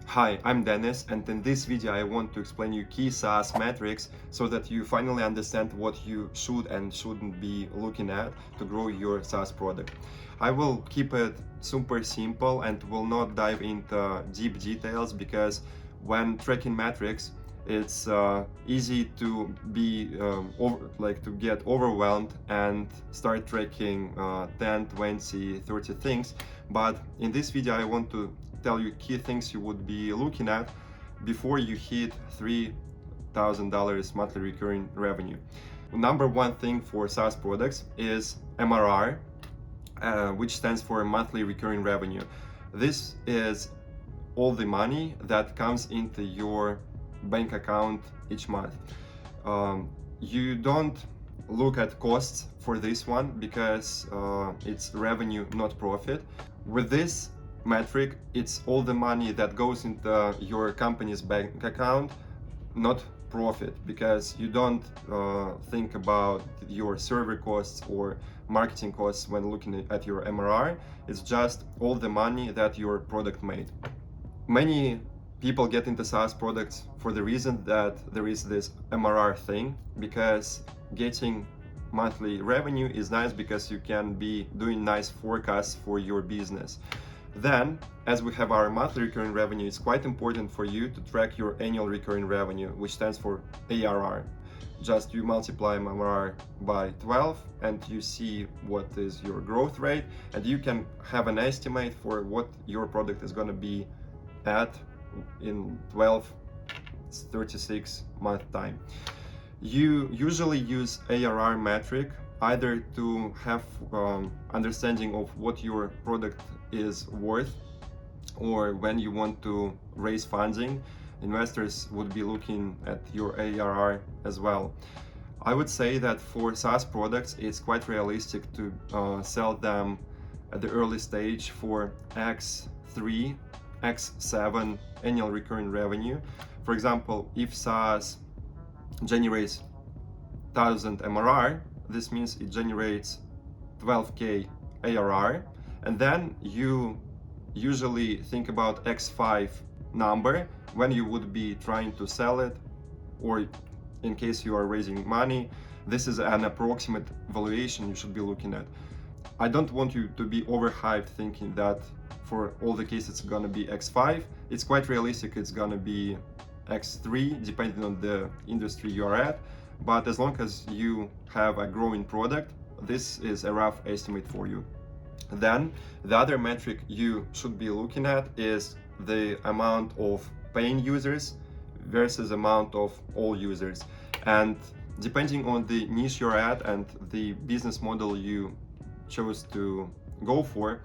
Hi, I'm Denis, and in this video I want to explain you key SaaS metrics so that you finally understand what you should and shouldn't be looking at to grow your SaaS product. I will keep it super simple and will not dive into deep details because when tracking metrics, it's easy to be to get overwhelmed and start tracking 10, 20, 30 things. But in this video I want to tell you key things you would be looking at before you hit $3,000 monthly recurring revenue. Number one thing for SaaS products is MRR, which stands for monthly recurring revenue. This is all the money that comes into your bank account each month. You don't look at costs for this one because it's revenue, not profit. With this metric, it's all the money that goes into your company's bank account, not profit, because you don't think about your server costs or marketing costs when looking at your MRR. It's just all the money that your product made. Many people get into SaaS products for the reason that there is this MRR thing, because getting monthly revenue is nice because you can be doing nice forecasts for your business. Then, as we have our monthly recurring revenue, it's quite important for you to track your annual recurring revenue, which stands for ARR. Just you multiply MRR by 12 and you see what is your growth rate, and you can have an estimate for what your product is going to be at in 36 month time. You usually use ARR metric either to have understanding of what your product is worth, or when you want to raise funding, investors would be looking at your ARR as well. I would say that for SaaS products, it's quite realistic to sell them at the early stage for X3, X7 annual recurring revenue. For example, if SaaS generates 1000 MRR, this means it generates 12k ARR, and then you usually think about X5 number when you would be trying to sell it, or in case you are raising money. This is an approximate valuation you should be looking at. I don't want you to be overhyped thinking that for all the cases it's gonna be X5. It's quite realistic it's gonna be X3 depending on the industry you are at, but as long as you have a growing product, this is a rough estimate for you. Then the other metric you should be looking at is the amount of paying users versus amount of all users. And depending on the niche you're at and the business model you chose to go for,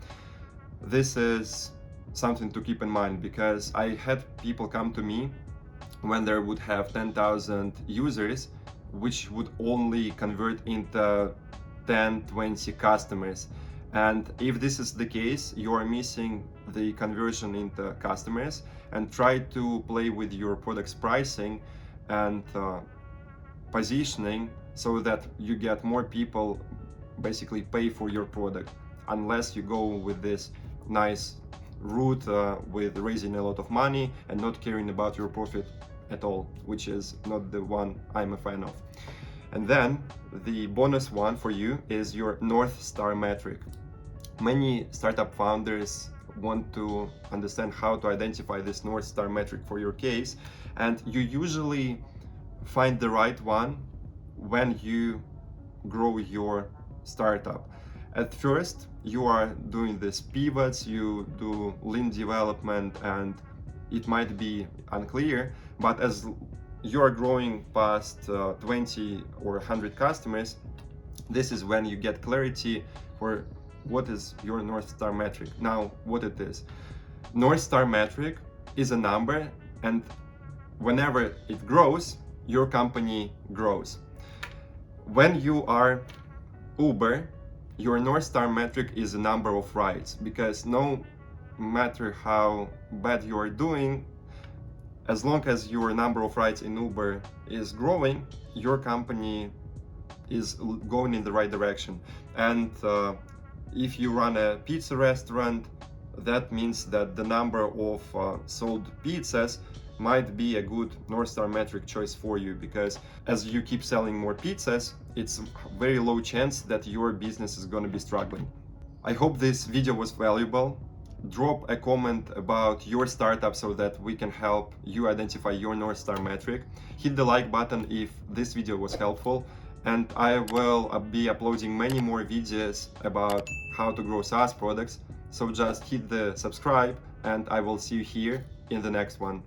this is something to keep in mind, because I had people come to me when they would have 10,000 users, which would only convert into 10-20 customers. And if this is the case, you are missing the conversion into customers. And try to play with your product's pricing and positioning so that you get more people basically pay for your product, unless you go with this nice route with raising a lot of money and not caring about your profit at all, which is not the one I'm a fan of. And then the bonus one for you is your North Star metric. Many startup founders want to understand how to identify this North Star metric for your case, and you usually find the right one when you grow your startup. At first, you are doing these pivots, you do lean development, and it might be unclear, but as you are growing past 20 or 100 customers, this is when you get clarity for what is your North Star metric. Now, what it is. North Star metric is a number, and whenever it grows, your company grows. When you are Uber, your North Star metric is a number of rides, because no matter how bad you are doing, as long as your number of rides in Uber is growing, your company is going in the right direction. And if you run a pizza restaurant, that means that the number of sold pizzas might be a good North Star metric choice for you, because as you keep selling more pizzas, it's very low chance that your business is going to be struggling. I hope this video was valuable. Drop a comment about your startup so that we can help you identify your North Star metric. Hit the like button if this video was helpful, and I will be uploading many more videos about how to grow SaaS products. So just hit the subscribe, and I will see you here in the next one.